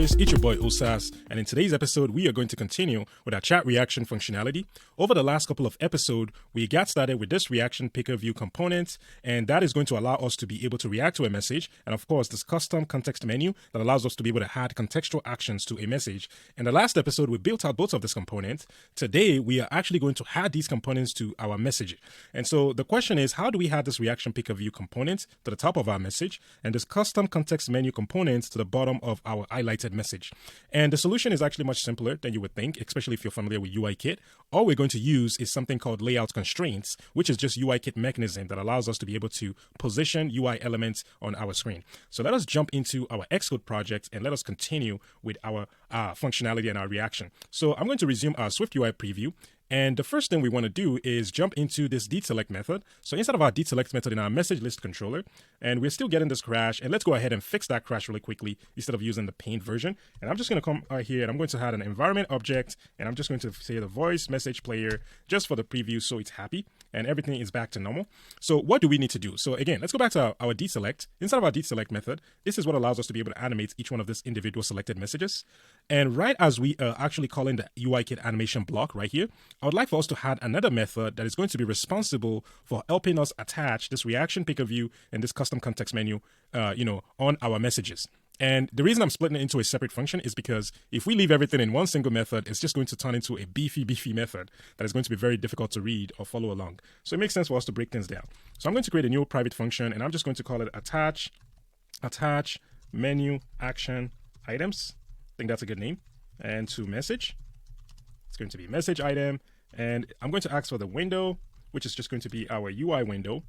Voice, it's your boy Osas, and in today's episode, we are going to continue with our chat reaction functionality. Over the last couple of episodes, we got started with this reaction picker view component, and that is going to allow us to be able to react to a message, and of course, this custom context menu that allows us to be able to add contextual actions to a message. In the last episode, we built out both of these components. Today, we are actually going to add these components to our message. And so the question is, how do we add this reaction picker view component to the top of our message, and this custom context menu components to the bottom of our highlighted message? And the solution is actually much simpler than you would think, especially if you're familiar with UIKit. All we're going to use is something called layout constraints, which is just UIKit mechanism that allows us to be able to position UI elements on our screen. So let us jump into our Xcode project and let us continue with our functionality and our reaction. So I'm going to resume our SwiftUI preview. And the first thing we want to do is jump into this deselect method. So instead of our deselect method in our message list controller, and we're still getting this crash, and let's go ahead and fix that crash really quickly instead of using the paint version. And I'm just going to come out here and I'm going to add an environment object, and I'm just going to say the voice message player just for the preview so it's happy and everything is back to normal. So what do we need to do? So again, let's go back to our deselect. Inside of our deselect method, this is what allows us to be able to animate each one of these individual selected messages. And right as we are actually calling the UIKit animation block right here, I would like for us to add another method that is going to be responsible for helping us attach this reaction picker view and this custom context menu, on our messages. And the reason I'm splitting it into a separate function is because if we leave everything in one single method, it's just going to turn into a beefy method that is going to be very difficult to read or follow along. So it makes sense for us to break things down. So I'm going to create a new private function, and I'm just going to call it attach menu action items. I think that's a good name. And to message, it's going to be message item. And I'm going to ask for the window, which is just going to be our UI window.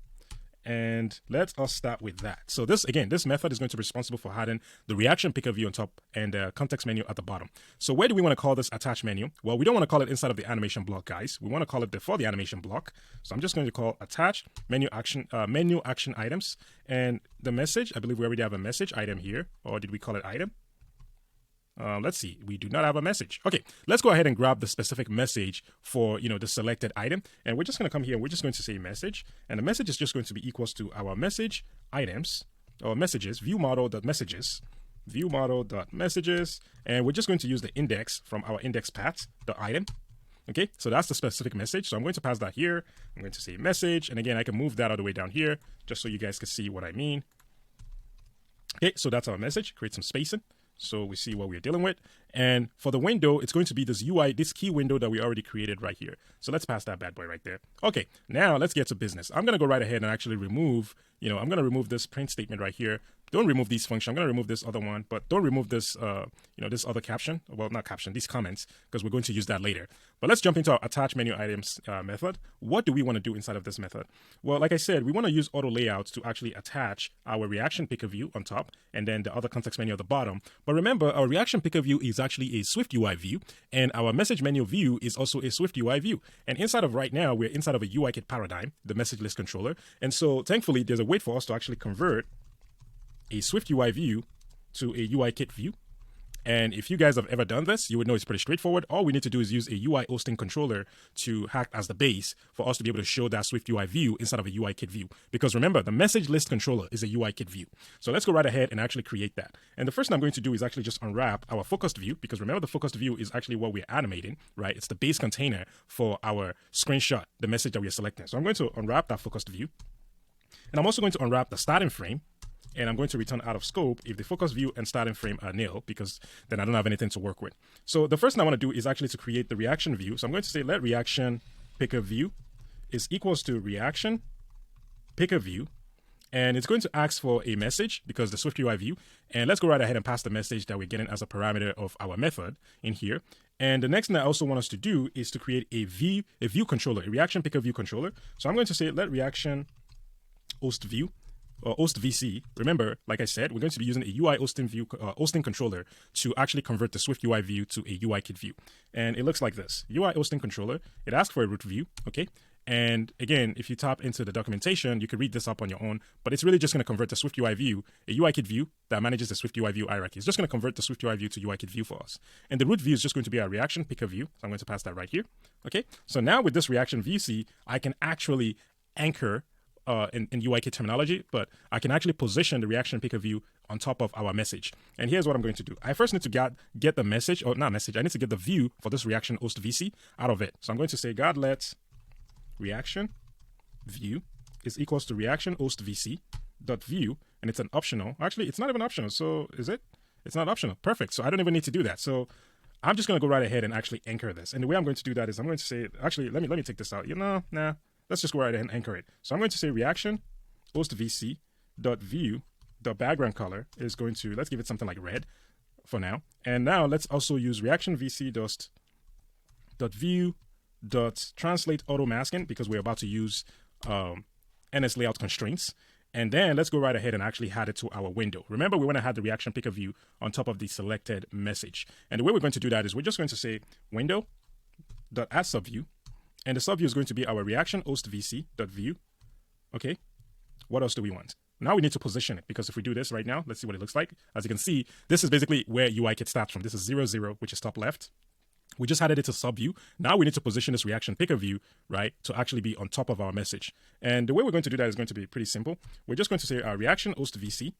And let us start with that. So this method is going to be responsible for adding the reaction picker view on top and the context menu at the bottom. So where do we want to call this attach menu? Well, we don't want to call it inside of the animation block, guys. We want to call it before the animation block. So I'm just going to call attach menu action items. And the message, I believe we already have a message item here. Or did we call it item? Let's see, we do not have a message. Okay, let's go ahead and grab the specific message for, the selected item. And we're just going to come here and we're just going to say message. And the message is just going to be equals to our message items or messages, view model.messages. And we're just going to use the index from our index path, the item. Okay, so that's the specific message. So I'm going to pass that here. I'm going to say message. And again, I can move that all the way down here just so you guys can see what I mean. Okay, so that's our message. Create some spacing so we see what we're dealing with. And for the window, it's going to be this UI, this key window that we already created right here. So let's pass that bad boy right there. Okay, now let's get to business. I'm going to go right ahead and actually remove, I'm going to remove this print statement right here. Don't remove these functions. I'm going to remove this other one, but don't remove this, this other caption. Well, not caption, these comments, because we're going to use that later. But let's jump into our attach menu items method. What do we want to do inside of this method? Well, like I said, we want to use auto layouts to actually attach our reaction picker view on top and then the other context menu at the bottom. But remember, our reaction picker view is actually a SwiftUI view, and our message menu view is also a SwiftUI view. And inside of right now, we're inside of a UIKit paradigm, the message list controller. And so thankfully, there's a way for us to actually convert a SwiftUI view to a UIKit view. And if you guys have ever done this, you would know it's pretty straightforward. All we need to do is use a UI hosting controller to act as the base for us to be able to show that SwiftUI view inside of a UIKit view. Because remember, the message list controller is a UIKit view. So let's go right ahead and actually create that. And the first thing I'm going to do is actually just unwrap our focused view, because remember, the focused view is actually what we're animating, right? It's the base container for our screenshot, the message that we're selecting. So I'm going to unwrap that focused view. And I'm also going to unwrap the starting frame. And I'm going to return out of scope if the focus view and starting frame are nil, because then I don't have anything to work with. So the first thing I want to do is actually to create the reaction view. So I'm going to say let reaction picker view is equals to reaction picker view. And it's going to ask for a message because the SwiftUI view. And let's go right ahead and pass the message that we're getting as a parameter of our method in here. And the next thing I also want us to do is to create a view controller, a reaction picker view controller. So I'm going to say let reaction host view, or host VC. Remember, like I said, we're going to be using a UI hosting controller to actually convert the SwiftUI view to a UIKit view. And it looks like this. UI hosting controller, it asks for a root view, okay? And again, if you tap into the documentation, you can read this up on your own, but it's really just going to convert the SwiftUI view, a UIKit view that manages the SwiftUI view hierarchy. It's just going to convert the SwiftUI view to UIKit view for us. And the root view is just going to be our reaction picker view. So I'm going to pass that right here. Okay. So now with this reaction VC, I can actually anchor in UIK terminology, but I can actually position the reaction picker view on top of our message. And here's what I'm going to do. I first need to get the message, or not message, I need to get the view for this reaction host VC out of it. So I'm going to say let reaction view is equals to reaction host VC dot view, and it's an optional. Actually, it's not even optional. So is it? It's not optional. Perfect. So I don't even need to do that. So I'm just going to go right ahead and actually anchor this. And the way I'm going to do that is I'm going to say, actually, let me take this out. Nah. Let's just go right ahead and anchor it. So I'm going to say reaction host VC dot view. The background color is going to, let's give it something like red for now. And now let's also use reaction VC dot view dot translate auto masking, because we're about to use NS layout constraints. And then let's go right ahead and actually add it to our window. Remember, we want to add the reaction picker view on top of the selected message. And the way we're going to do that is we're just going to say window dot add subview. And the subview is going to be our reaction host VC dot view. Okay. What else do we want? Now we need to position it, because if we do this right now, let's see what it looks like. As you can see, this is basically where UIKit starts from. This is 0, 0, which is top left. We just added it to subview. Now we need to position this reaction picker view, right, to actually be on top of our message. And the way we're going to do that is going to be pretty simple. We're just going to say our reaction host VC,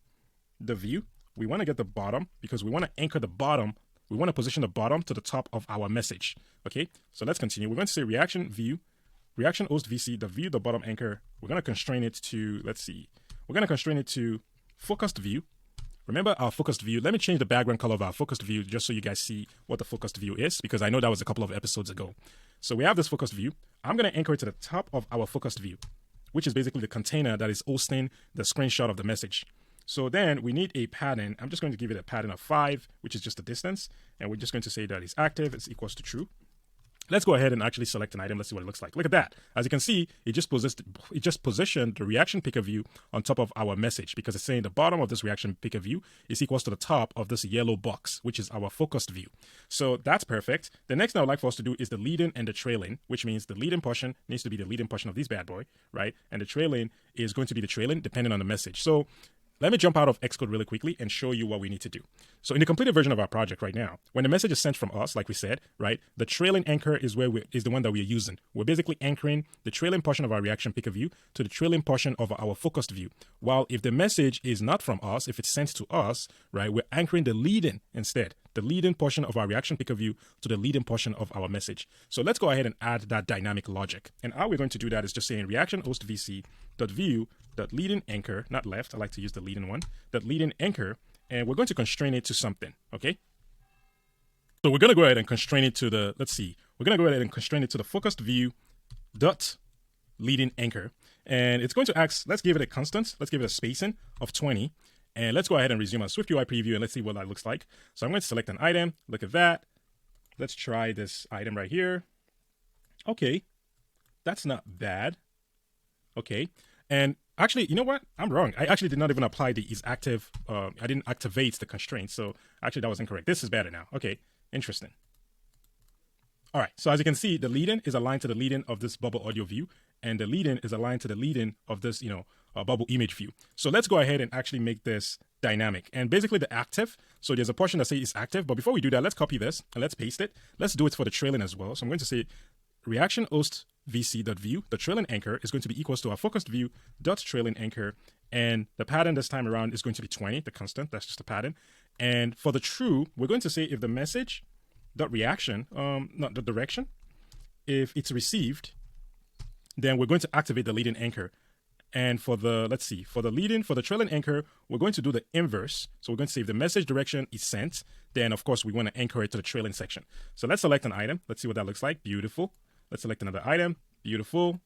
the view. We want to get the bottom, because we want to anchor the bottom. We want to position the bottom to the top of our message. Okay, so let's continue. We're going to say reaction view, reaction host VC, the view, the bottom anchor. We're going to constrain it to, let's see, we're going to constrain it to focused view. Remember our focused view. Let me change the background color of our focused view just so you guys see what the focused view is, because I know that was a couple of episodes ago. So we have this focused view. I'm going to anchor it to the top of our focused view, which is basically the container that is hosting the screenshot of the message. So then we need a pattern. I'm just going to give it a pattern of 5, which is just the distance. And we're just going to say that it's active. It's equals to true. Let's go ahead and actually select an item. Let's see what it looks like. Look at that. As you can see, it just positioned the reaction picker view on top of our message, because it's saying the bottom of this reaction picker view is equals to the top of this yellow box, which is our focused view. So that's perfect. The next thing I would like for us to do is the leading and the trailing, which means the leading portion needs to be the leading portion of this bad boy, right? And the trailing is going to be the trailing depending on the message. So let me jump out of Xcode really quickly and show you what we need to do. So in the completed version of our project right now, when the message is sent from us, like we said, right, the trailing anchor is the one that we're using. We're basically anchoring the trailing portion of our reaction picker view to the trailing portion of our focused view. While if the message is not from us, if it's sent to us, right, we're anchoring the leading instead, the leading portion of our reaction picker view to the leading portion of our message. So let's go ahead and add that dynamic logic. And how we're going to do that is just saying reaction host VC dot view dot leading anchor, not left. I like to use the leading one, that leading anchor, and we're going to constrain it to something. Okay. So we're going to go ahead and constrain it to the, let's see, we're going to go ahead and constrain it to the focused view dot leading anchor. And it's going to ask, let's give it a constant. Let's give it a spacing of 20. And let's go ahead and resume our SwiftUI preview and let's see what that looks like. So I'm going to select an item. Look at that. Let's try this item right here. Okay. That's not bad. Okay. And actually, you know what? I'm wrong. I actually did not even apply the is active. I didn't activate the constraint. So actually that was incorrect. This is better now. Okay. Interesting. All right. So as you can see, the lead-in is aligned to the lead-in of this bubble audio view, and the lead-in is aligned to the lead-in of this, bubble image view. So let's go ahead and actually make this dynamic. And basically the active, so there's a portion that says it's active, but before we do that, let's copy this and let's paste it. Let's do it for the trailing as well. So I'm going to say reaction host vc.view, the trailing anchor is going to be equals to our focused view dot trailing anchor. And the pattern this time around is going to be 20, the constant, that's just a pattern. And for the true, we're going to say if the message dot reaction, not the direction, if it's received, then we're going to activate the leading anchor. And for the, let's see, for the trailing anchor, we're going to do the inverse. So we're going to say if the message direction is sent, then of course we want to anchor it to the trailing section. So let's select an item. Let's see what that looks like. Beautiful. Let's select another item. Beautiful.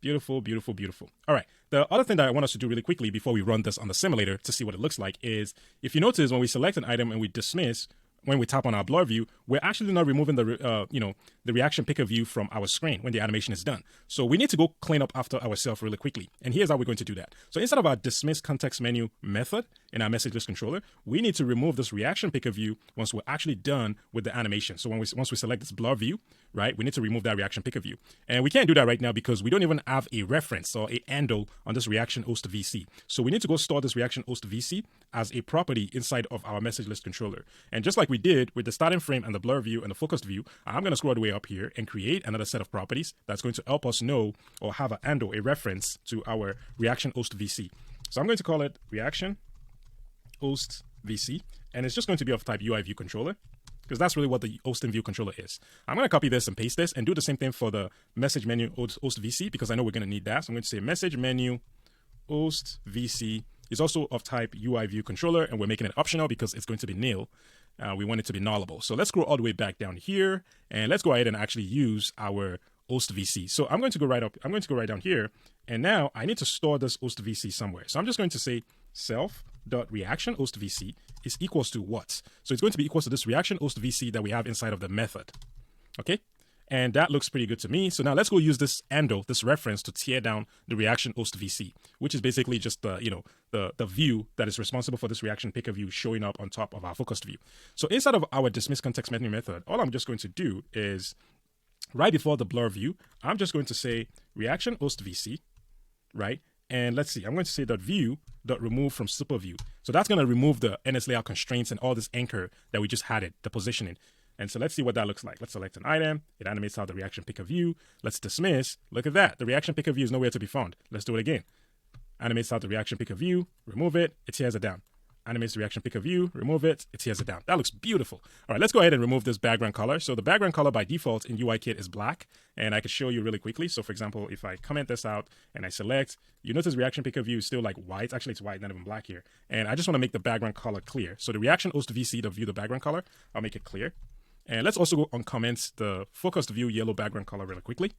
Beautiful, beautiful, beautiful. All right. The other thing that I want us to do really quickly before we run this on the simulator to see what it looks like is, if you notice when we select an item and we dismiss, when we tap on our blur view, we're actually not removing the reaction picker view from our screen when the animation is done. So we need to go clean up after ourselves really quickly. And here's how we're going to do that. So instead of our dismiss context menu method in our message list controller, we need to remove this reaction picker view once we're actually done with the animation. So once we select this blur view, right? We need to remove that reaction picker view. And we can't do that right now because we don't even have a reference or a handle on this reaction host VC. So we need to go store this reaction host VC as a property inside of our message list controller. And just like we did with the starting frame and the blur view and the focused view, I'm going to scroll all the way up here and create another set of properties that's going to help us know or have a handle, a reference to our reaction host VC. So I'm going to call it reaction host VC, and it's just going to be of type UI view controller, because that's really what the hosting view controller is. I'm going to copy this and paste this and do the same thing for the message menu host VC, because I know we're going to need that. So I'm going to say message menu host VC is also of type UI view controller, and we're making it optional because it's going to be nil. We want it to be nullable. So let's scroll all the way back down here, and let's go ahead and actually use our host VC. So I'm going to go right up. I'm going to go right down here, and now I need to store this host VC somewhere. So I'm just going to say self.reaction host VC is equals to what? So it's going to be equals to this reaction host VC that we have inside of the method. Okay. And that looks pretty good to me. So now let's go use this handle, this reference, to tear down the reaction host VC, which is basically just the, the view that is responsible for this reaction picker view showing up on top of our focused view. So inside of our dismiss context menu method, all I'm just going to do is right before the blur view, I'm just going to say reaction host VC, right? And let's see, I'm going to say .view.remove from super view. So that's going to remove the NS layout constraints and all this anchor that we just had it, the positioning. And so let's see what that looks like. Let's select an item. It animates out the reaction picker view. Let's dismiss. Look at that. The reaction picker view is nowhere to be found. Let's do it again. Animates out the reaction picker view. Remove it. It tears it down. Animates the reaction picker view. Remove it. It tears it down. That looks beautiful. All right, let's go ahead and remove this background color. So the background color by default in UIKit is black. And I can show you really quickly. So for example, if I comment this out and I select, you notice reaction picker view is still like white. Actually, it's white, not even black here. And I just want to make the background color clear. So the reaction host VC to view the background color, I'll make it clear. And let's also go uncomment the focused view yellow background color really quickly.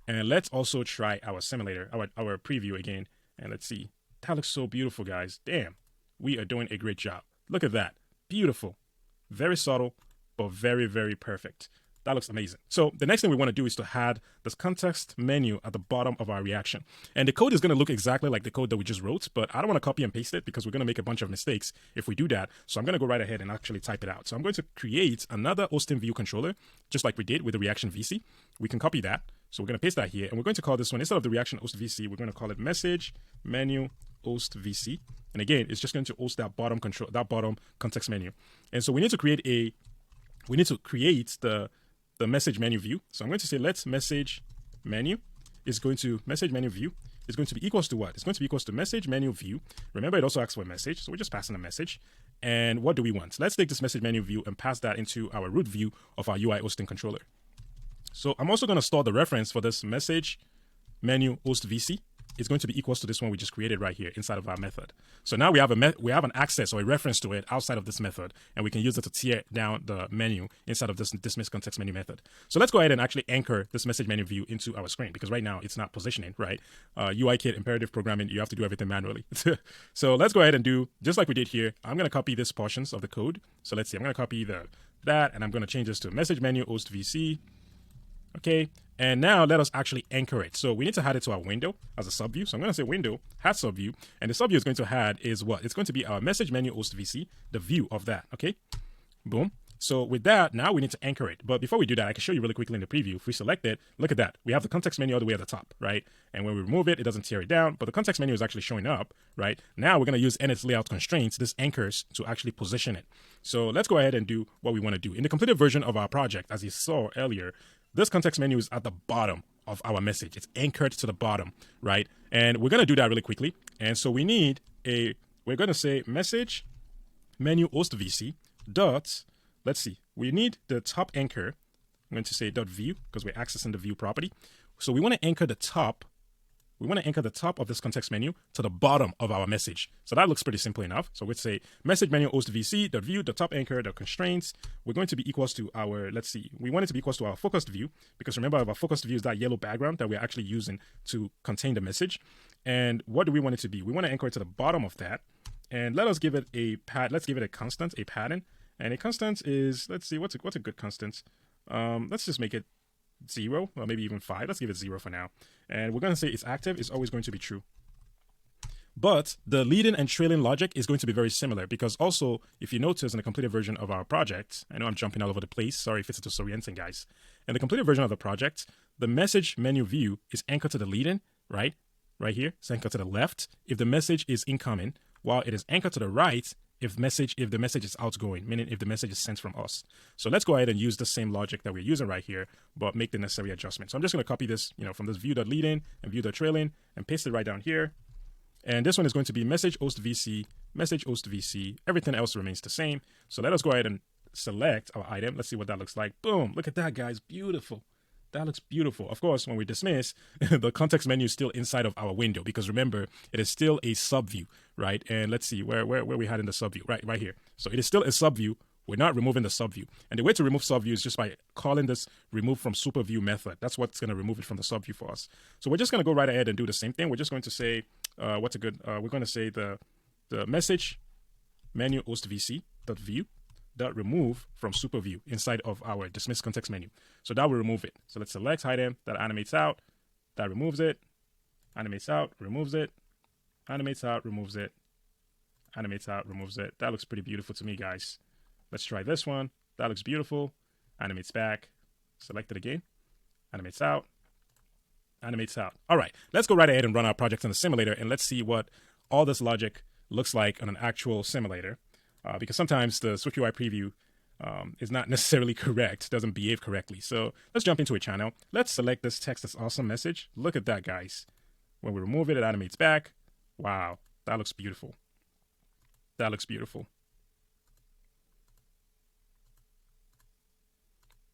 And let's also try our simulator, our preview again. And let's see. That looks so beautiful, guys. Damn, we are doing a great job. Look at that. Beautiful. Very subtle, but very, very perfect. That looks amazing. So the next thing we want to do is to add this context menu at the bottom of our reaction. And the code is going to look exactly like the code that we just wrote, but I don't want to copy and paste it because we're going to make a bunch of mistakes if we do that. So I'm going to go right ahead and actually type it out. So I'm going to create another hosting view controller, just like we did with the reaction VC. We can copy that. So we're going to paste that here, and we're going to call this one, instead of the reaction host VC, we're going to call it message menu host VC. And again, it's just going to host that bottom control, that bottom context menu. And so we need to create the message menu view. So I'm going to say let's message menu is going to message menu view is going to be equals to what? It's going to be equals to message menu view. Remember, it also asks for a message, so we're just passing a message. And what do we want? Let's take this message menu view and pass that into our root view of our UI hosting controller. So I'm also going to store the reference for this message menu host VC. It's going to be equals to this one we just created right here inside of our method. So now we have an access or a reference to it outside of this method, and we can use it to tear down the menu inside of this dismiss context menu method. So let's go ahead and actually anchor this message menu view into our screen, because right now it's not positioning, right? UIKit imperative programming, you have to do everything manually. So let's go ahead and do just like we did here. I'm going to copy these portions of the code. So let's see, I'm going to copy that, and I'm going to change this to message menu host VC. Okay, and now let us actually anchor it. So we need to add it to our window as a subview. So I'm going to say window, add subview, and the subview is going to add is what? It's going to be our message menu host VC, the view of that. Okay, boom. So with that, now we need to anchor it. But before we do that, I can show you really quickly in the preview. If we select it, look at that. We have the context menu all the way at the top, right? And when we remove it, it doesn't tear it down, but the context menu is actually showing up, right? Now we're going to use NS layout constraints, this anchors, to actually position it. So let's go ahead and do what we want to do. In the completed version of our project, as you saw earlier, this context menu is at the bottom of our message. It's anchored to the bottom, right? And we're going to do that really quickly. And so we need we're going to say message menu host VC dot, let's see, we need the top anchor. I'm going to say dot view because we're accessing the view property. So we want to anchor the top. We want to anchor the top of this context menu to the bottom of our message. So that looks pretty simple enough. So we'd say message menu host VC dot view, the top anchor, the constraints. We're going to be equals to our, let's see, we want it to be equals to our focused view, because remember our focused view is that yellow background that we're actually using to contain the message. And what do we want it to be? We want to anchor it to the bottom of that. And let us give it let's give it a constant, a pattern. And a constant is, let's see, what's a good constant? Let's just make it 0, or maybe even 5. Let's give it 0 for now. And we're going to say it's active. It's always going to be true. But the leading and trailing logic is going to be very similar because also, if you notice in the completed version of our project, I know I'm jumping all over the place. Sorry if it's disorienting, guys. In the completed version of the project, the message menu view is anchored to the leading, right? Right here, it's anchored to the left if the message is incoming, while it is anchored to the right if the message is outgoing, meaning if the message is sent from us. So let's go ahead and use the same logic that we're using right here, but make the necessary adjustments. So I'm just going to copy this, from this view.leading and view.trailing and paste it right down here. And this one is going to be message host VC, message host VC. Everything else remains the same. So let us go ahead and select our item. Let's see what that looks like. Boom. Look at that, guys. Beautiful. That looks beautiful. Of course, when we dismiss, the context menu is still inside of our window because remember, it is still a subview, right? And let's see where we had in the subview, right here. So it is still a subview. We're not removing the subview. And the way to remove subview is just by calling this remove from superview method. That's what's going to remove it from the subview for us. So we're just going to go right ahead and do the same thing. We're just going to say, we're going to say the message menu host VC dot view dot remove from superview inside of our dismiss context menu. So that will remove it. So let's select item that animates out, that removes it, animates out, removes it, animates out, removes it, animates out, removes it. That looks pretty beautiful to me, guys. Let's try this one. That looks beautiful. Animates back. Select it again. Animates out. Animates out. All right, let's go right ahead and run our project in the simulator and let's see what all this logic looks like on an actual simulator. Because sometimes the SwiftUI preview is not necessarily correct, doesn't behave correctly. So let's jump into a channel. Let's select this text that's awesome message. Look at that, guys. When we remove it, it animates back. Wow, that looks beautiful. That looks beautiful.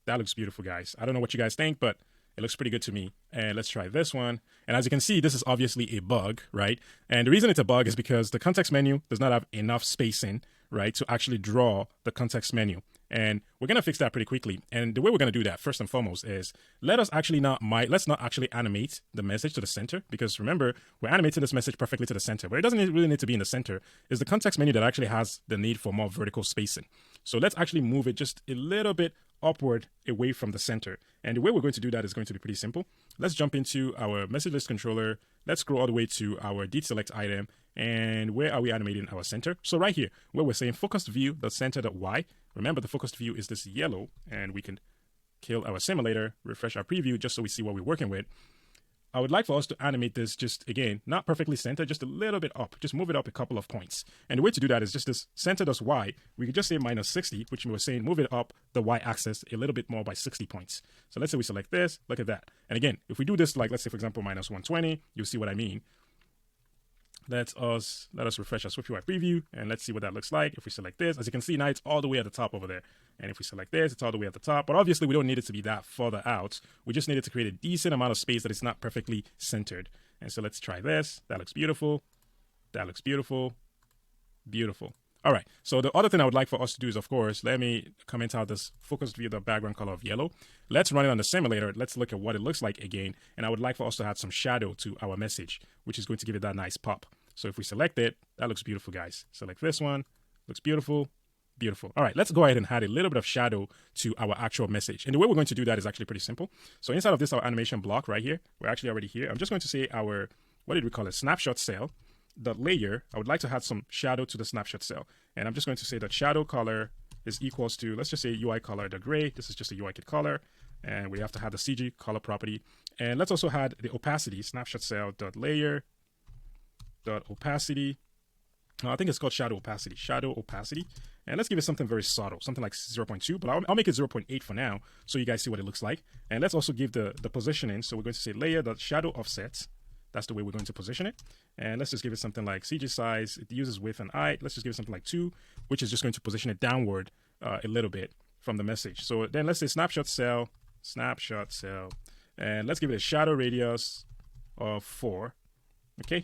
That looks beautiful, guys. I don't know what you guys think, but it looks pretty good to me. And let's try this one. And as you can see, this is obviously a bug, right? And the reason it's a bug is because the context menu does not have enough spacing, right, to actually draw the context menu. And we're going to fix that pretty quickly. And the way we're going to do that, first and foremost, is let's not actually animate the message to the center, because remember, we're animating this message perfectly to the center, but it doesn't really need to be in the center. It's the context menu that actually has the need for more vertical spacing. So let's actually move it just a little bit upward away from the center. And the way we're going to do that is going to be pretty simple. Let's jump into our message list controller. Let's scroll all the way to our deselect item. And where are we animating our center? So right here, where we're saying focused view, the center.y. Remember, the focused view is this yellow, and we can kill our simulator, refresh our preview just so we see what we're working with. I would like for us to animate this just, again, not perfectly centered, just a little bit up. Just move it up a couple of points. And the way to do that is just this center.y. We could just say minus 60, which we're saying move it up the y-axis a little bit more by 60 points. So let's say we select this. Look at that. And again, if we do this, like, let's say, for example, minus 120, you'll see what I mean. Let us refresh our SwiftUI preview, and let's see what that looks like. If we select this, as you can see, now it's all the way at the top over there. And if we select this, it's all the way at the top. But obviously, we don't need it to be that further out. We just need it to create a decent amount of space that it's not perfectly centered. And so let's try this. That looks beautiful. That looks beautiful. Beautiful. All right. So the other thing I would like for us to do is, of course, let me comment out this focused view, the background color of yellow. Let's run it on the simulator. Let's look at what it looks like again. And I would like for us to add some shadow to our message, which is going to give it that nice pop. So if we select it, that looks beautiful, guys. Select this one. Looks beautiful. Beautiful. All right, let's go ahead and add a little bit of shadow to our actual message. And the way we're going to do that is actually pretty simple. So inside of this, our animation block right here, we're actually already here. I'm just going to say our, what did we call it? Snapshot cell. The layer, I would like to add some shadow to the snapshot cell. And I'm just going to say that shadow color is equals to, let's just say UI color, the gray. This is just a UI kit color. And we have to have the CG color property. And let's also add the opacity, snapshot cell dot layer dot opacity. I think it's called shadow opacity. And let's give it something very subtle, something like 0.2, but I'll make it 0.8 for now so you guys see what it looks like. And let's also give the positioning. So we're going to say layer.shadow offset. That's the way we're going to position it. And let's just give it something like CG size. It uses width and height. Let's just give it something like 2, which is just going to position it downward a little bit from the message. So then let's say snapshot cell. And let's give it a shadow radius of 4. Okay.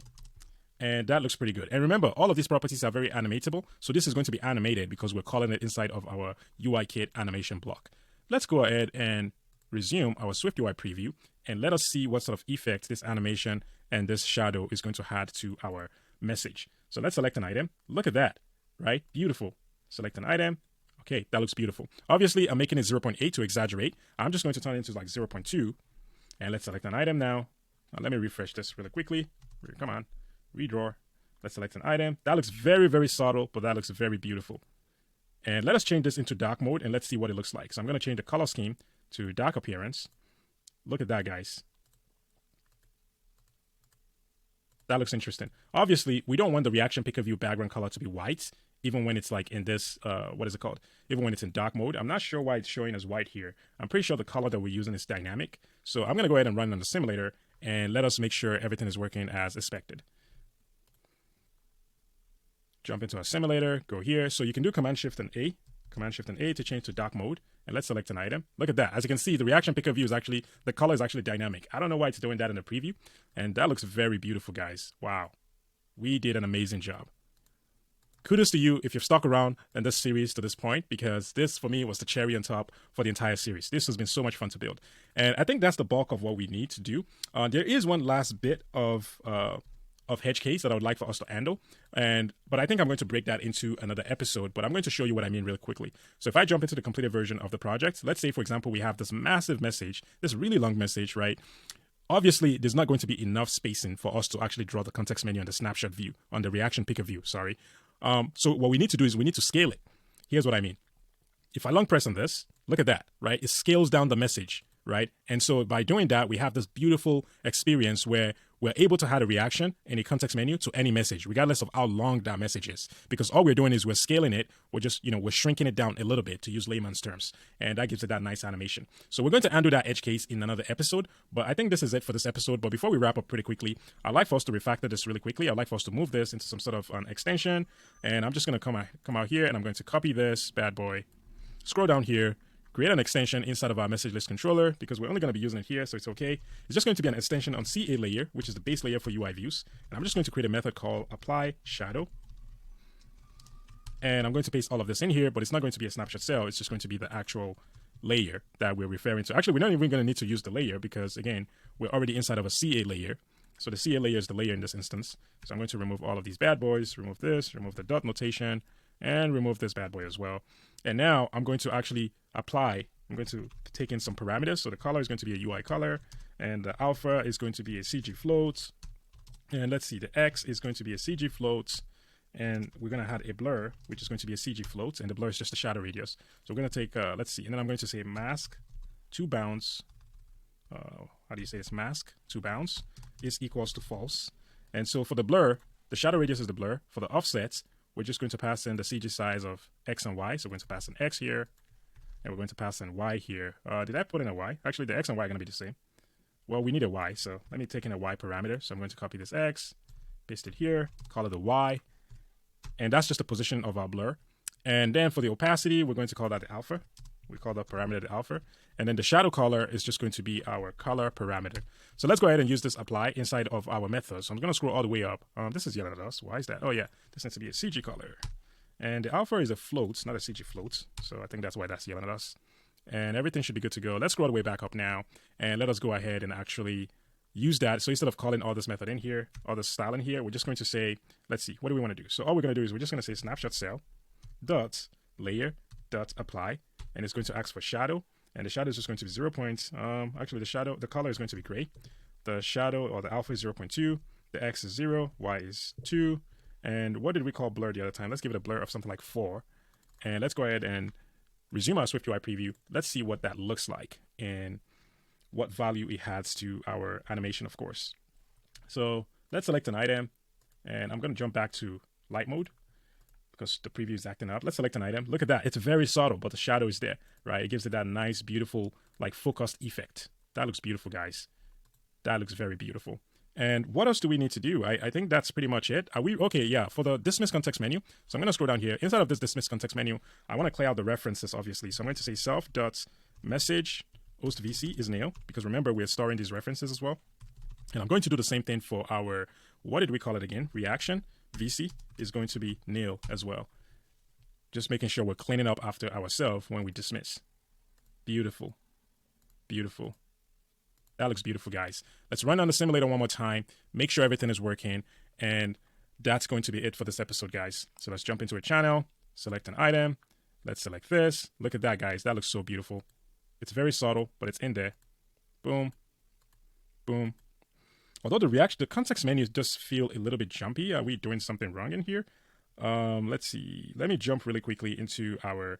And that looks pretty good. And remember, all of these properties are very animatable. So this is going to be animated because we're calling it inside of our UI kit animation block. Let's go ahead and resume our SwiftUI preview. And let us see what sort of effect this animation and this shadow is going to add to our message. So let's select an item. Look at that, right? Beautiful. Select an item. Okay, that looks beautiful. Obviously, I'm making it 0.8 to exaggerate. I'm just going to turn it into like 0.2. And let's select an item now. Let me refresh this really quickly. Come on. Redraw. Let's select an item. That looks very, very subtle, but that looks very beautiful. And let us change this into dark mode and let's see what it looks like. So I'm going to change the color scheme to dark appearance. Look at that, guys. That looks interesting. Obviously, we don't want the reaction picker view background color to be white, even when it's like in this, what is it called? Even when it's in dark mode. I'm not sure why it's showing as white here. I'm pretty sure the color that we're using is dynamic. So I'm going to go ahead and run on the simulator and let us make sure everything is working as expected. Jump into our simulator, go here. So you can do Command Shift and A to change to dark mode. And let's select an item. Look at that. As you can see, the reaction picker view is actually, the color is actually dynamic. I don't know why it's doing that in the preview. And that looks very beautiful, guys. Wow. We did an amazing job. Kudos to you if you've stuck around in this series to this point, because this, for me, was the cherry on top for the entire series. This has been so much fun to build. And I think that's the bulk of what we need to do. There is one last bit of edge case that I would like for us to handle. But I think I'm going to break that into another episode, but I'm going to show you what I mean really quickly. So if I jump into the completed version of the project, let's say, for example, we have this massive message, this really long message, right? Obviously, there's not going to be enough spacing for us to actually draw the context menu on the snapshot view, on the reaction picker view, sorry. So what we need to do is we need to scale it. Here's what I mean. If I long press on this, look at that, right? It scales down the message, right? And so by doing that, we have this beautiful experience where we're able to add a reaction in a context menu to any message, regardless of how long that message is. Because all we're doing is we're scaling it. We're just, we're shrinking it down a little bit, to use layman's terms. And that gives it that nice animation. So we're going to undo that edge case in another episode. But I think this is it for this episode. But before we wrap up pretty quickly, I'd like for us to refactor this really quickly. I'd like for us to move this into some sort of an extension. And I'm just going to come out here and I'm going to copy this bad boy, scroll down here, create an extension inside of our message list controller, because we're only going to be using it here, so it's okay. It's just going to be an extension on CA layer, which is the base layer for UI views. And I'm just going to create a method called apply shadow. And I'm going to paste all of this in here, but it's not going to be a snapshot cell. It's just going to be the actual layer that we're referring to. Actually, we're not even going to need to use the layer because, again, we're already inside of a CA layer. So the CA layer is the layer in this instance. So I'm going to remove all of these bad boys, remove this, remove the dot notation, and remove this bad boy as well. And now I'm going to actually apply, I'm going to take in some parameters. So the color is going to be a UI color, and the alpha is going to be a CG float. And let's see, the X is going to be a CG float. And we're going to add a blur, which is going to be a CG float. And the blur is just the shadow radius. So we're going to take, let's see, and then I'm going to say mask to bounds. How do you say this? Mask to bounds is equals to false. And so for the blur, the shadow radius is the blur. For the offsets, we're just going to pass in the CG size of X and Y. So we're going to pass in X here, and we're going to pass in Y here. Did I put in a Y? Actually, the X and Y are going to be the same. Well, we need a Y, so let me take in a Y parameter. So I'm going to copy this X, paste it here, call it a Y, and that's just the position of our blur. And then for the opacity, we're going to call that the alpha. We call that parameter the alpha. And then the shadow color is just going to be our color parameter. So let's go ahead and use this apply inside of our method. So I'm going to scroll all the way up. This is yelling at us. Why is that? Oh yeah, this needs to be a CG color. And the alpha is a float, not a CG float. So I think that's why that's yelling at us. And everything should be good to go. Let's scroll all the way back up now. And let us go ahead and actually use that. So instead of calling all this method in here, all this style in here, we're just going to say, let's see, what do we want to do? So all we're going to do is we're just going to say snapshot cell dot layer dot apply. And it's going to ask for shadow. And the shadow is just going to be 0. Actually, the color is going to be gray. The shadow or the alpha is 0.2. The X is 0. Y is 2. And what did we call blur the other time? Let's give it a blur of something like 4. And let's go ahead and resume our SwiftUI preview. Let's see what that looks like and what value it adds to our animation, of course. So let's select an item. And I'm going to jump back to light mode, because the preview is acting up. Let's select an item. Look at that. It's very subtle, but the shadow is there, right? It gives it that nice, beautiful, like focused effect. That looks beautiful, guys. That looks very beautiful. And what else do we need to do? I think that's pretty much it. Are we okay? Yeah, for the dismiss context menu. So I'm going to scroll down here. Inside of this dismiss context menu, I want to clear out the references, obviously. So I'm going to say self.message host VC is nil, because remember, we're storing these references as well. And I'm going to do the same thing for our, what did we call it again? Reaction. VC is going to be nil as well. Just making sure we're cleaning up after ourselves when we dismiss. Beautiful. Beautiful. That looks beautiful, guys. Let's run on the simulator one more time. Make sure everything is working. And that's going to be it for this episode, guys. So let's jump into a channel, select an item. Let's select this. Look at that, guys. That looks so beautiful. It's very subtle, but it's in there. Boom. Boom. Although the context menu does feel a little bit jumpy. Are we doing something wrong in here? Let's see. Let me jump really quickly into our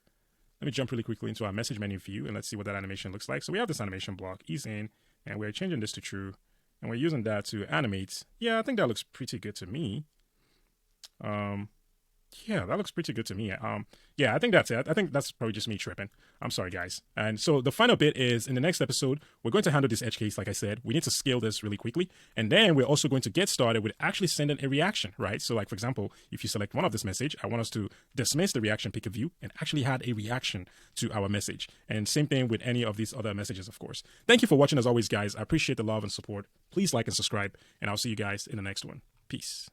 message menu view, and let's see what that animation looks like. So we have this animation block, ease in, and we're changing this to true, and we're using that to animate. Yeah, I think that looks pretty good to me. Yeah, that looks pretty good to me. Yeah, I think that's it. I think that's probably just me tripping. I'm sorry, guys. And so the final bit is in the next episode, we're going to handle this edge case. Like I said, we need to scale this really quickly. And then we're also going to get started with actually sending a reaction, right? So like, for example, if you select one of this message, I want us to dismiss the reaction picker view and actually add a reaction to our message. And same thing with any of these other messages, of course. Thank you for watching as always, guys. I appreciate the love and support. Please like and subscribe, and I'll see you guys in the next one. Peace.